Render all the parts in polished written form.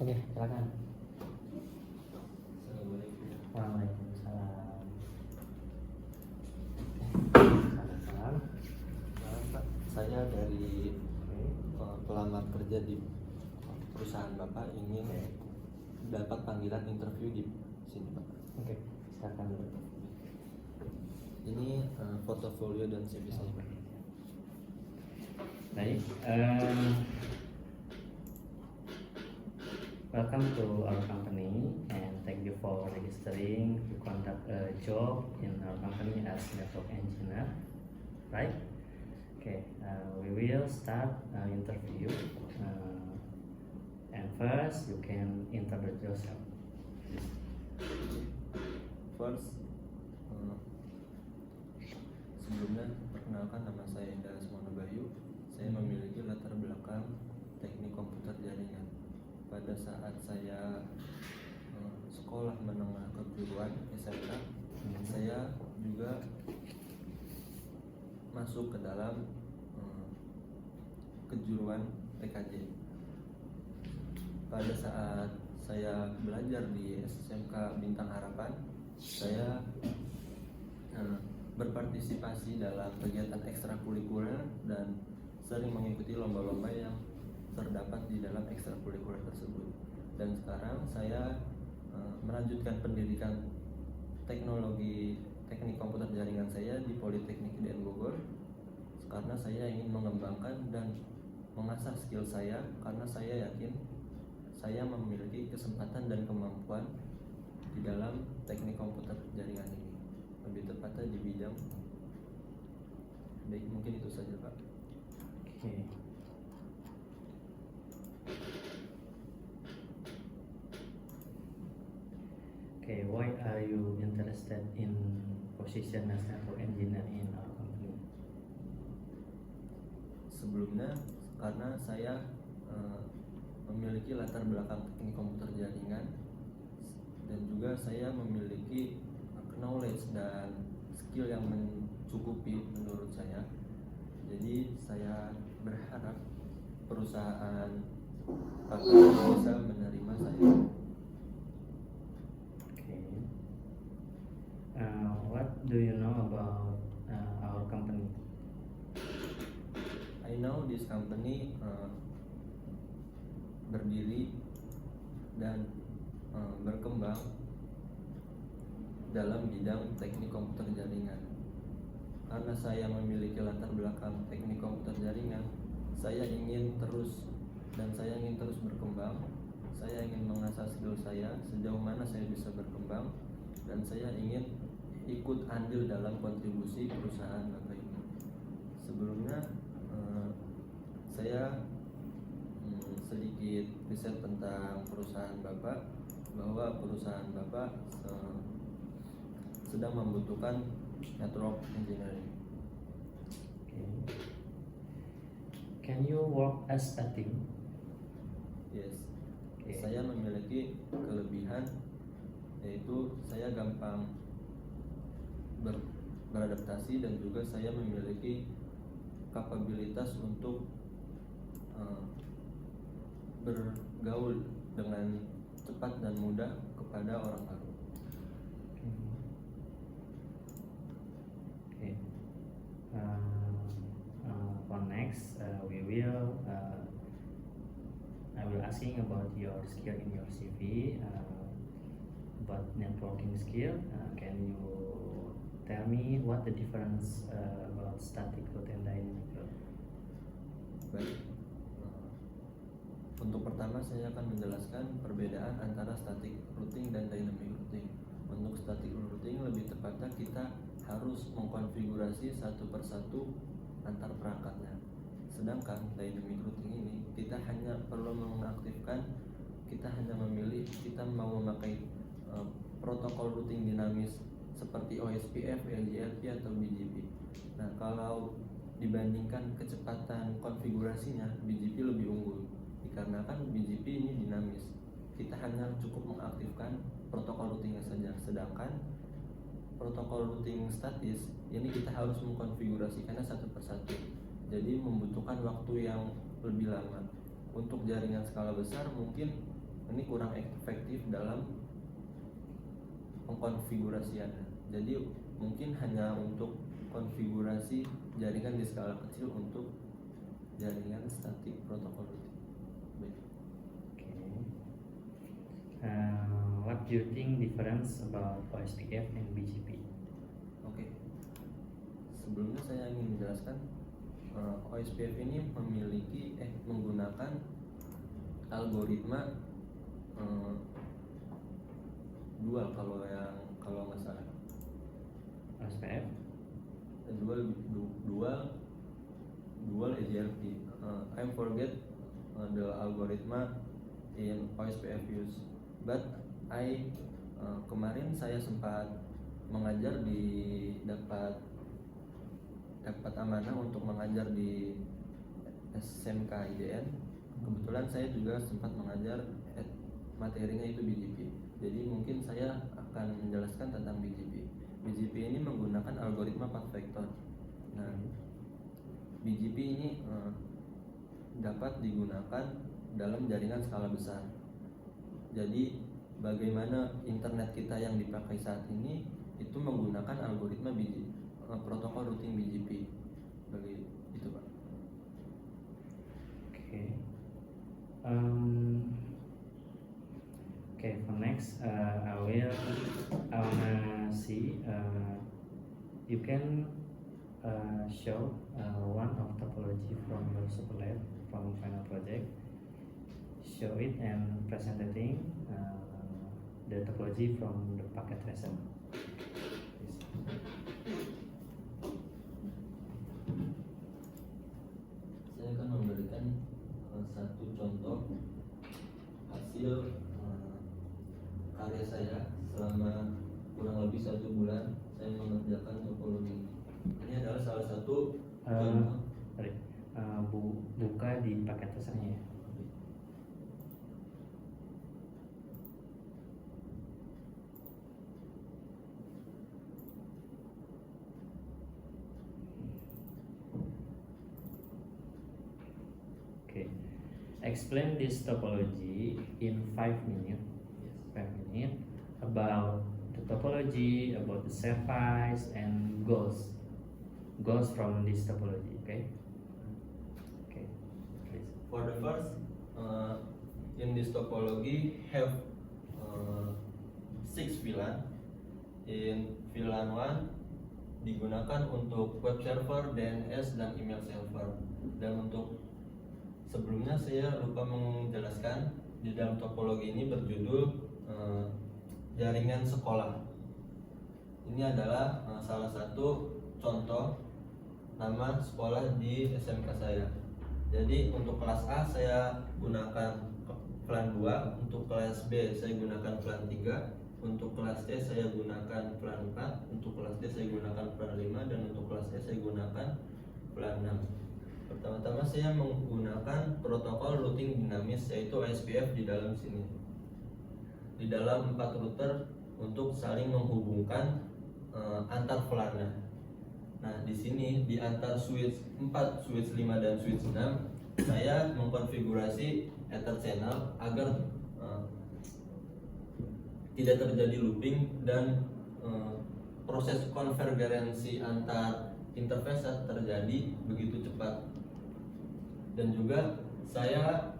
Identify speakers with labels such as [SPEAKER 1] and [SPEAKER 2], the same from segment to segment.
[SPEAKER 1] Oke, silakan.
[SPEAKER 2] Assalamualaikum.
[SPEAKER 1] Waalaikumsalam. Salam.
[SPEAKER 2] Pak, saya dari pelamar kerja di perusahaan Bapak ingin dapat panggilan interview di sini, Pak.
[SPEAKER 1] Oke, silakan.
[SPEAKER 2] Ini portofolio dan CV saya, Pak.
[SPEAKER 1] Baik. Welcome to our company and thank you for registering to conduct a job in our company as network engineer. Right? Okay. We will start interview. And first, you can introduce yourself.
[SPEAKER 2] First, sebelumnya perkenalkan, nama saya Indra Asmono Bayu. Saya memiliki latar belakang teknik komputer jaringan. Pada saat saya sekolah menengah kejuruan SMK, saya juga masuk ke dalam kejuruan PKJ. Pada saat saya belajar di SMK Bintang Harapan, saya berpartisipasi dalam kegiatan ekstrakurikuler dan sering mengikuti lomba-lomba yang terdapat di dalam ekstrakurikuler tersebut. Dan sekarang saya melanjutkan pendidikan teknik komputer jaringan saya di Politeknik IDN Bogor, karena saya ingin mengembangkan dan mengasah skill saya, karena saya yakin saya memiliki kesempatan dan kemampuan di dalam teknik komputer jaringan ini, lebih tepatnya di bidang. Baik, mungkin itu saja, Pak.
[SPEAKER 1] Okay. Okay, why are you interested in position as network engineer in our company?
[SPEAKER 2] Sebelumnya, karena saya memiliki latar belakang teknik komputer jaringan, dan juga saya memiliki knowledge dan skill yang mencukupi menurut saya. Jadi saya berharap perusahaan bisa menerima saya.
[SPEAKER 1] What do you know about our company?
[SPEAKER 2] I know this company berdiri dan berkembang dalam bidang teknik komputer jaringan. Karena saya memiliki latar belakang teknik komputer jaringan, saya ingin terus berkembang. Saya ingin mengasah skill saya sejauh mana saya bisa berkembang, dan saya ingin ikut andil dalam kontribusi perusahaan Bapak ini. Sebelumnya saya sedikit riset tentang perusahaan Bapak, bahwa perusahaan Bapak sedang membutuhkan network engineering.
[SPEAKER 1] Okay. Can you work as a team?
[SPEAKER 2] Yes.
[SPEAKER 1] Okay.
[SPEAKER 2] Saya memiliki kelebihan, yaitu saya gampang beradaptasi, dan juga saya memiliki kapabilitas untuk bergaul dengan cepat dan mudah kepada orang baru.
[SPEAKER 1] Okay. For next, I will asking about your skill in your CV, about networking skill. Can you tell me what the difference about static route and dynamic route?
[SPEAKER 2] Baik. Untuk pertama saya akan menjelaskan perbedaan antara static routing dan dynamic routing. Untuk static routing, lebih tepatnya kita harus mengkonfigurasi satu persatu antar perangkatnya. Sedangkan dynamic routing ini kita hanya perlu mengaktifkan, kita hanya memilih kita mau memakai protokol routing dinamis seperti OSPF, LGRP atau BGP. Nah, kalau dibandingkan kecepatan konfigurasinya, BGP lebih unggul dikarenakan BGP ini dinamis. Kita hanya cukup mengaktifkan protokol routingnya saja. Sedangkan protokol routing statis ini kita harus mengkonfigurasikannya satu persatu. Jadi membutuhkan waktu yang lebih lama. Untuk jaringan skala besar mungkin ini kurang efektif dalam pengkonfigurasiannya. Jadi mungkin hanya untuk konfigurasi jaringan di skala kecil untuk jaringan static protokol routing. Baik.
[SPEAKER 1] Okay. What do you think difference about OSPF and BGP?
[SPEAKER 2] Oke. Sebelumnya saya ingin menjelaskan OSPF ini menggunakan algoritma dual kalau nggak salah.
[SPEAKER 1] OSPF?
[SPEAKER 2] Dual AGRP. I forget the algoritma in OSPF use, but kemarin saya sempat mengajar dapat amanah untuk mengajar di SMK IDN. Kebetulan saya juga sempat mengajar materinya itu BGP. Jadi mungkin saya akan menjelaskan tentang BGP. BGP ini menggunakan algoritma path vector. Nah, BGP ini dapat digunakan dalam jaringan skala besar. Jadi bagaimana internet kita yang dipakai saat ini itu menggunakan algoritma protokol routing BGP. Bagi itu, Pak.
[SPEAKER 1] Okay. Okay. For next, I wanna see. You can show one of topology from your superlab from final project. Show it and presenting the topology from the packet tracer.
[SPEAKER 2] Saya akan memberikan satu contoh hasil karya saya selama kurang lebih 1 bulan saya mengerjakan topologi. Ini adalah salah satu contoh.
[SPEAKER 1] Buka di paket tracernya ya. Explain this topology in 5 minutes. 5 minutes about the topology, about the service and goals from this topology. Okay. Please.
[SPEAKER 2] For the first, in this topology have 6 VLAN. In VLAN 1 digunakan untuk web server, DNS dan email server. Dan untuk sebelumnya saya lupa menjelaskan di dalam topologi ini berjudul jaringan sekolah. Ini adalah salah satu contoh nama sekolah di SMK saya. Jadi untuk kelas A saya gunakan plan 2, untuk kelas B saya gunakan plan 3, untuk kelas C saya gunakan plan 4, untuk kelas D saya gunakan plan 5, dan untuk kelas E saya gunakan plan 6. Pertama-tama saya menggunakan protokol routing dinamis yaitu OSPF di dalam sini. Di dalam 4 router untuk saling menghubungkan antar VLAN. Nah, di sini di antar switch 4, switch 5 dan switch 6 saya mengkonfigurasi ether channel agar tidak terjadi looping dan proses konvergensi antar interface terjadi begitu cepat. Dan juga saya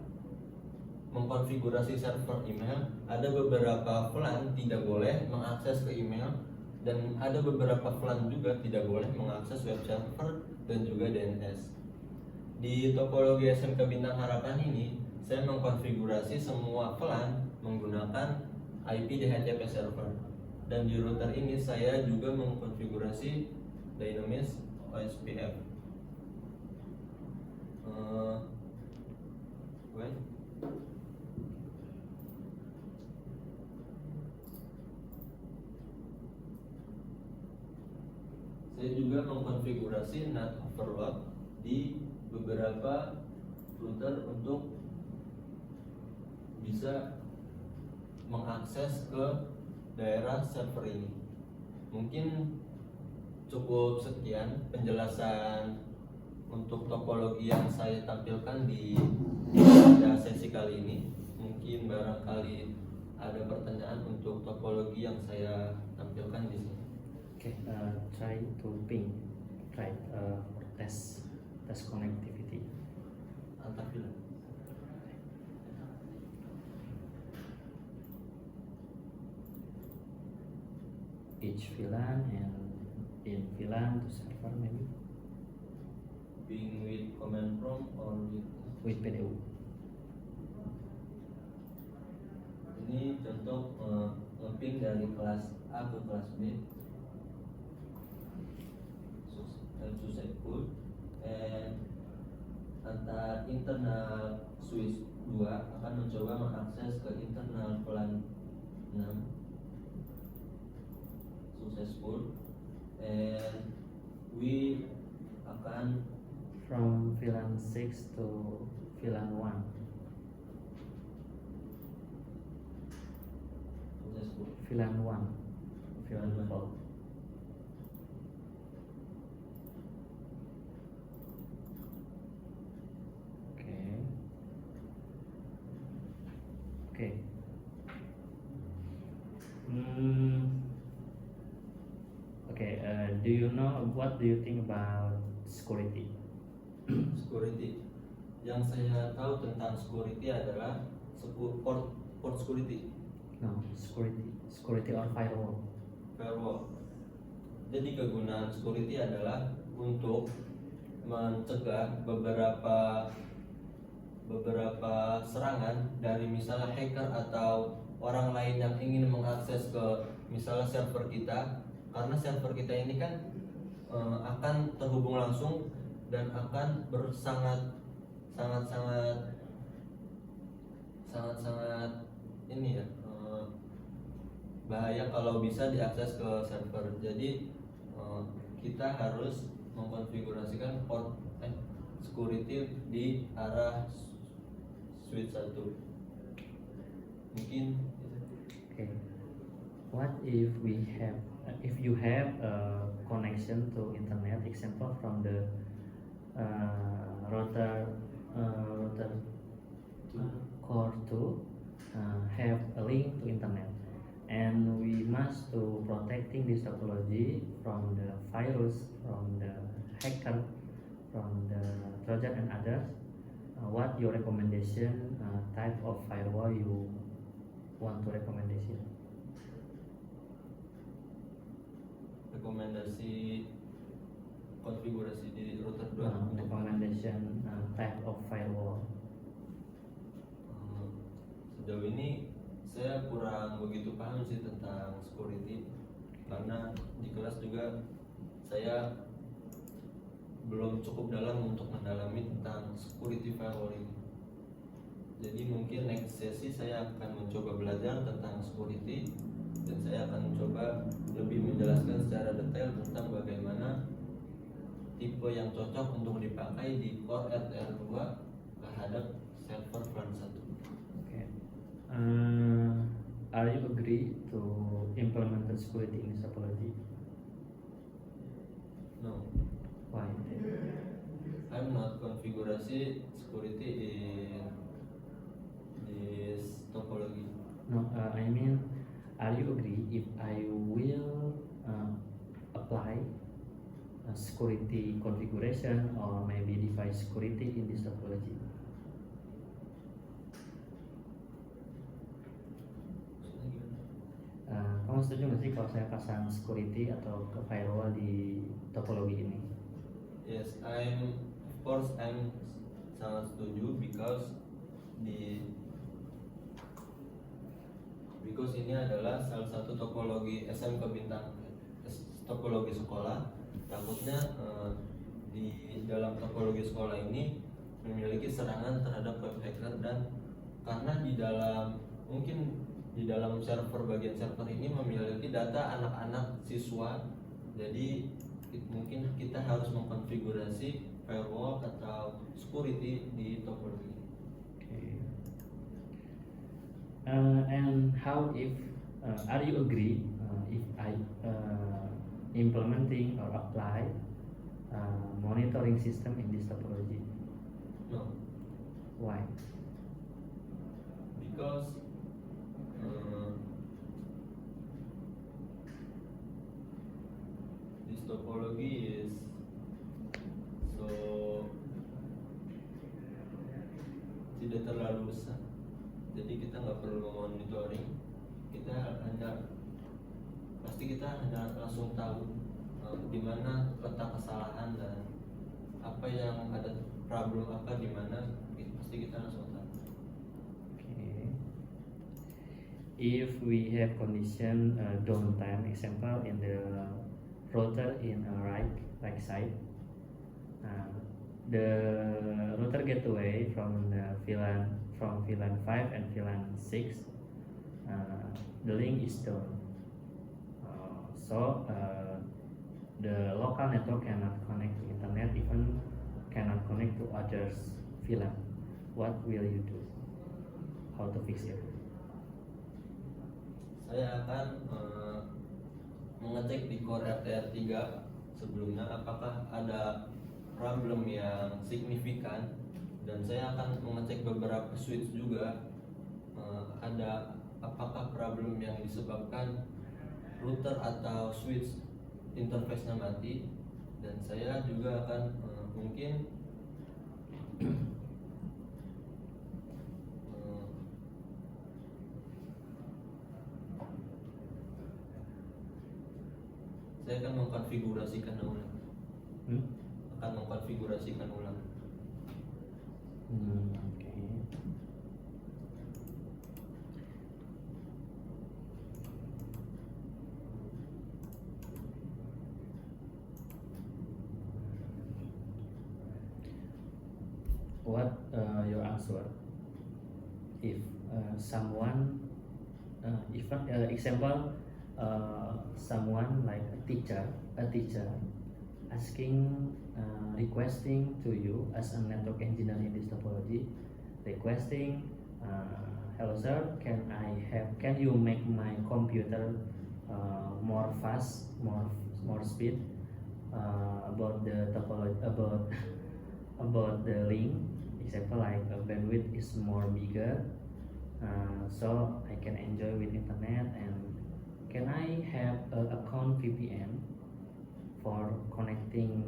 [SPEAKER 2] mengkonfigurasi server email. Ada beberapa VLAN tidak boleh mengakses ke email, dan ada beberapa VLAN juga tidak boleh mengakses web server dan juga DNS. Di topologi SMK Bintang Harapan ini saya mengkonfigurasi semua VLAN menggunakan IP DHCP server, dan di router ini saya juga mengkonfigurasi Dynamis OSPF. Saya juga mengkonfigurasi NAT overload di beberapa router untuk bisa mengakses ke daerah server ini. Mungkin cukup sekian penjelasan untuk topologi yang saya tampilkan pada sesi kali ini. mungkin barangkali ada pertanyaan untuk topologi yang saya tampilkan di sini.
[SPEAKER 1] Okay, try to ping, try for test connectivity.
[SPEAKER 2] Antar VLAN.
[SPEAKER 1] Each VLAN and in VLAN to server maybe
[SPEAKER 2] Being with command prompt or
[SPEAKER 1] with PDU.
[SPEAKER 2] Ini contoh nge-ping dari kelas A ke kelas B. Successful. And antar internal switch 2 akan mencoba mengakses ke internal VLAN 6. Successful. And we akan
[SPEAKER 1] From VLAN 6 to VLAN 1.
[SPEAKER 2] successful.
[SPEAKER 1] VLAN 1. VLAN
[SPEAKER 2] VLAN 1.
[SPEAKER 1] 4. Okay. Okay. Okay. Do you know what do you think about security?
[SPEAKER 2] Security. Yang saya tahu tentang security adalah port security,
[SPEAKER 1] No, security or firewall.
[SPEAKER 2] firewall. Jadi kegunaan security adalah untuk mencegah beberapa serangan dari misalnya hacker atau orang lain yang ingin mengakses ke misalnya server kita, karena server kita ini kan akan terhubung langsung dan akan sangat ini ya, bahaya kalau bisa diakses ke server. Jadi kita harus mengkonfigurasikan port security di arah switch 1. Mungkin
[SPEAKER 1] Okay. What if you have a connection to internet, example from the router core 2 have a link to internet, and we must to protecting this topology from the virus, from the hacker, from the Trojan and others. What your recommendation type of firewall you want to recommendation?
[SPEAKER 2] rekomendasi konfigurasi di router 2.
[SPEAKER 1] Recommendation type of firewall.
[SPEAKER 2] Sejauh ini saya kurang begitu paham sih tentang security, karena di kelas juga saya belum cukup dalam untuk mendalami tentang security firewall ini. Jadi mungkin next sesi saya akan mencoba belajar tentang security, dan saya akan mencoba lebih menjelaskan secara detail tentang bagaimana tipe yang cocok untuk dipakai di core RTR2 terhadap server VLAN 1.
[SPEAKER 1] Okay. Are you agree to implement the security in this topology?
[SPEAKER 2] No,
[SPEAKER 1] Why?
[SPEAKER 2] I'm not configurasi security in this topology.
[SPEAKER 1] No, I mean, are you agree if I will apply a security configuration or maybe device security in this topology? Kamu setuju nggak sih kalau saya pasang security atau ke firewall di topologi ini?
[SPEAKER 2] Yes, I'm sangat setuju because ini adalah salah satu topologi SMK bintang, topologi sekolah. Takutnya di dalam topologi sekolah ini memiliki serangan terhadap web hacker, dan karena mungkin di dalam server, bagian server ini memiliki data anak-anak siswa, jadi mungkin kita harus mengkonfigurasi firewall atau security di topologi.
[SPEAKER 1] Okay. And how if are you agree if I implementing or apply monitoring system in this topology?
[SPEAKER 2] No,
[SPEAKER 1] Why?
[SPEAKER 2] because this topology is so tidak terlalu besar, jadi kita nggak perlu monitoring. Kita hanya langsung tahu di mana letak kesalahan dan apa yang ada problem apa di mana, pasti kita langsung tahu.
[SPEAKER 1] Okay. If we have condition downtime, example in the router in a right side, the router gateway from VLAN 5 and VLAN 6, the link is down. So the local network cannot connect to internet, even cannot connect to others VLAN. What will you do? How to fix it?
[SPEAKER 2] Saya akan mengecek di core RTR3 sebelumnya apakah ada problem yang signifikan, dan saya akan mengecek beberapa switch juga ada apakah problem yang disebabkan router atau switch interface-nya mati, dan saya juga akan mungkin saya akan mengkonfigurasikan ulang.
[SPEAKER 1] Okay. What your answer if someone example someone like a teacher asking requesting to you as a network engineer in this topology, requesting hello sir, can you make my computer more fast, more speed, about the topology, about the link, example like bandwidth is more bigger, so I can enjoy with internet, and can I have a account VPN for connecting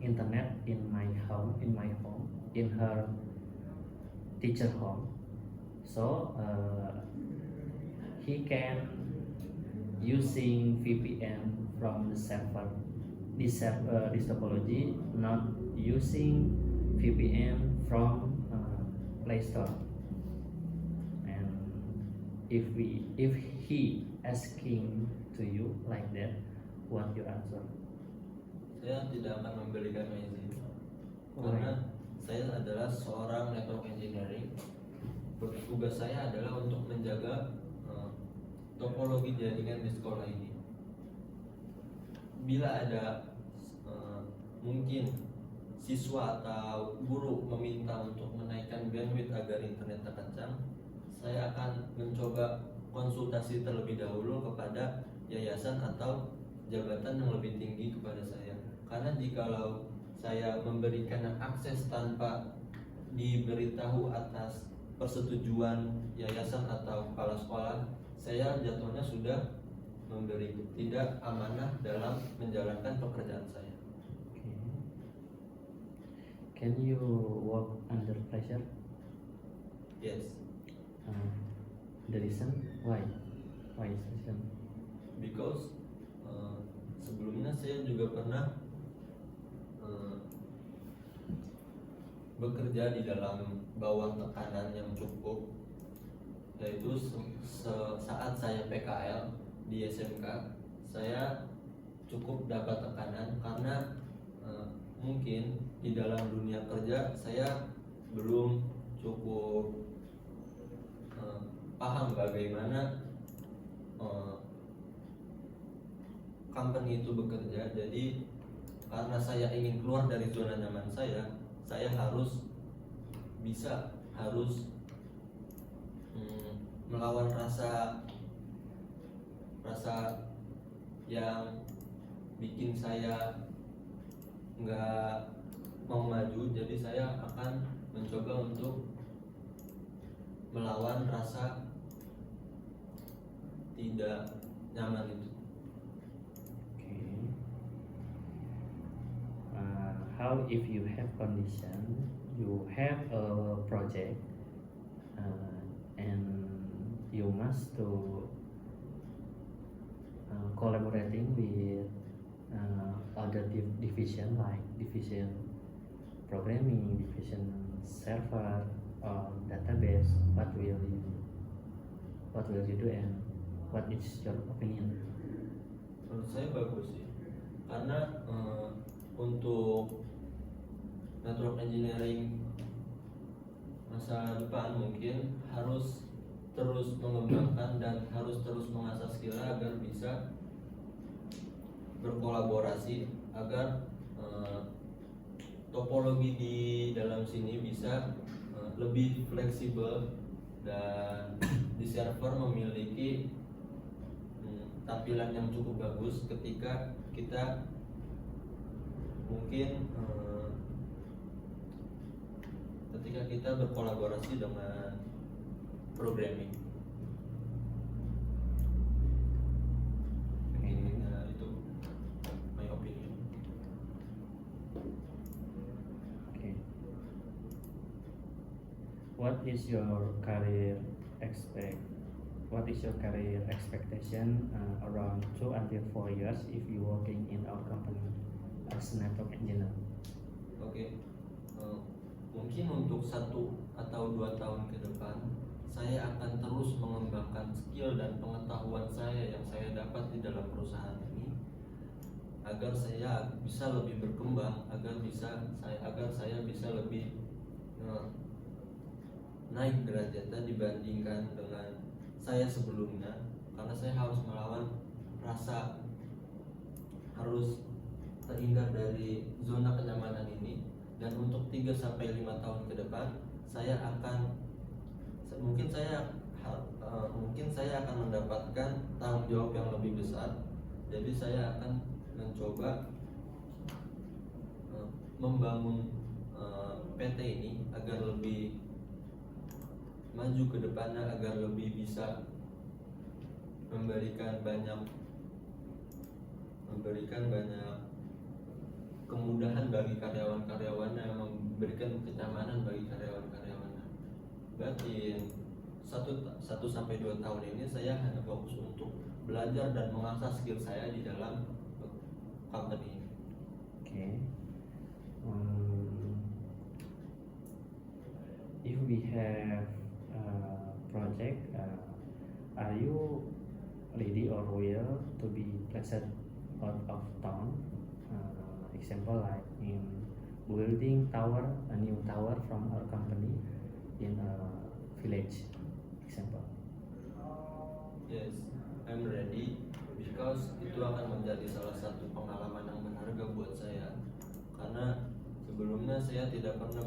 [SPEAKER 1] internet in my home, in her teacher home, so he can using VPN from the server, this topology, not using VPN from Play Store. And if he asking to you like that, what your answer?
[SPEAKER 2] Saya tidak akan memberikan izin karena saya adalah seorang network engineering. Tugas saya adalah untuk menjaga topologi jaringan di sekolah ini. Bila ada mungkin siswa atau guru meminta untuk menaikkan bandwidth agar internetnya kencang, saya akan mencoba konsultasi terlebih dahulu kepada yayasan atau jabatan yang lebih tinggi kepada saya. Karena jikalau saya memberikan akses tanpa diberitahu atas persetujuan yayasan atau kepala sekolah, saya jatuhnya sudah memberi tidak amanah dalam menjalankan pekerjaan saya.
[SPEAKER 1] Can you work under pressure?
[SPEAKER 2] Yes.
[SPEAKER 1] The reason why? Why is the reason?
[SPEAKER 2] Because sebelumnya saya juga pernah bekerja di dalam bawah tekanan yang cukup, yaitu saat saya PKL di SMK, saya cukup dapat tekanan karena mungkin di dalam dunia kerja saya belum cukup paham bagaimana company itu bekerja. Jadi karena saya ingin keluar dari zona nyaman saya harus melawan rasa yang bikin saya nggak mau maju. Jadi saya akan mencoba untuk melawan rasa tidak nyaman itu.
[SPEAKER 1] Okay. How if you have condition, you have a project, and you must to collaborating with other division like division programming, division server or database. What will you do and what is your opinion?
[SPEAKER 2] Menurut saya bagus sih, karena untuk network engineering masa depan mungkin harus terus mengembangkan dan harus terus mengasah skill agar bisa berkolaborasi, agar topologi di dalam sini bisa lebih fleksibel dan di server memiliki tampilan yang cukup bagus ketika kita mungkin ketika kita berkolaborasi dengan programming. Itu my opinion.
[SPEAKER 1] Okay. What is your career expectation around 2 until 4 years if you working in our company as network engineer?
[SPEAKER 2] Oke. Mungkin untuk 1 atau 2 tahun ke depan saya akan terus mengembangkan skill dan pengetahuan saya yang saya dapat di dalam perusahaan ini, agar saya bisa lebih berkembang, agar saya bisa lebih naik derajatnya dibandingkan dengan saya sebelumnya, karena saya harus melawan rasa harus terhindar dari zona kenyamanan ini. Dan untuk 3-5 tahun ke depan mungkin saya akan mendapatkan tanggung jawab yang lebih besar. Jadi saya akan mencoba membangun PT ini agar lebih maju ke depannya, agar lebih bisa memberikan banyak kemudahan bagi karyawan-karyawannya, memberikan kenyamanan bagi karyawan-karyawannya. Berarti 1-2 tahun ini saya hanya fokus untuk belajar dan mengasah skill saya di dalam company.
[SPEAKER 1] Okay. If we have project, are you ready or will to be placed out of town? Example like in building a new tower from our company in a village. Example.
[SPEAKER 2] Yes, I'm ready, because itu akan menjadi salah satu pengalaman yang berharga buat saya. Karena sebelumnya saya tidak pernah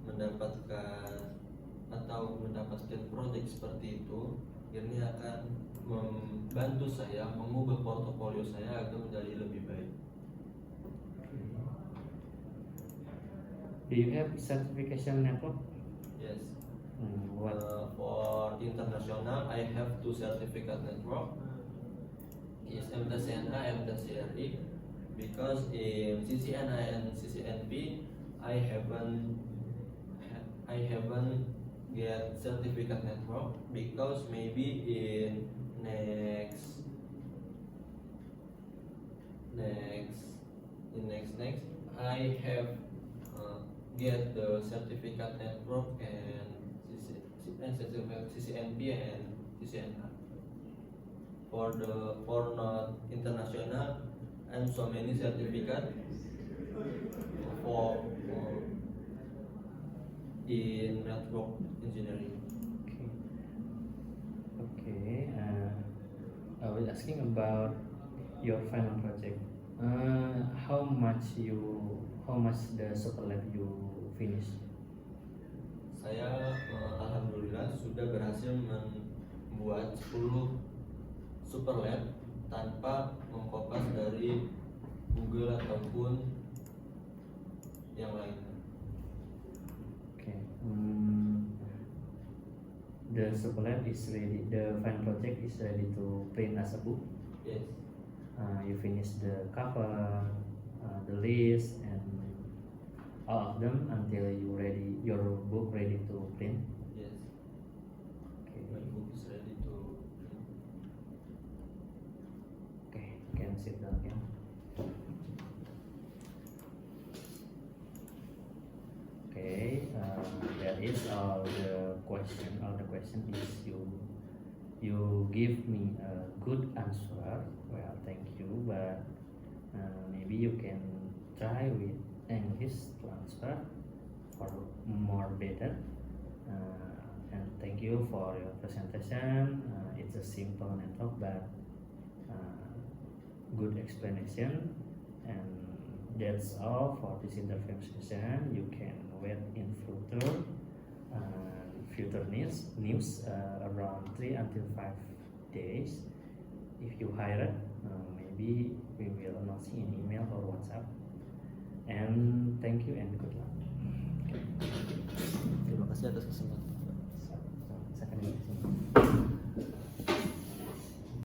[SPEAKER 2] mendapatkan proyek seperti itu. Ini akan membantu saya mengubah portofolio saya agar menjadi lebih baik.
[SPEAKER 1] Do you have certification network?
[SPEAKER 2] Yes.
[SPEAKER 1] What?
[SPEAKER 2] For international, I have 2 certificate network. Is MTCNA, MTCRE. Because in CCNA and CCNP, I haven't get certificate network, because maybe in next I have get the certificate network and CCNP and CCNA. For not international, and so many certificate for in network engineering.
[SPEAKER 1] Okay. I was asking about your final project. How much the superlab you finish?
[SPEAKER 2] Saya alhamdulillah sudah berhasil membuat 10 superlab tanpa mengkopas dari Google ataupun yang lainnya.
[SPEAKER 1] Okay. the supplier is ready, the final project is ready to print as a book.
[SPEAKER 2] Yes.
[SPEAKER 1] You finish the cover, the list, and all of them until your book ready to print.
[SPEAKER 2] Yes.
[SPEAKER 1] Okay.
[SPEAKER 2] My book is ready to.
[SPEAKER 1] Okay, you can sit down again. Okay, that is all the question. All the question is you give me a good answer. Well, thank you, but maybe you can try with English to answer for more better. And thank you for your presentation. It's a simple network, but good explanation. And that's all for this interview session. You can wait in future news around 3 until 5 days. If you hire it, maybe we will announce in email or WhatsApp. And thank you and good luck.
[SPEAKER 2] Terima kasih atas kesempatan.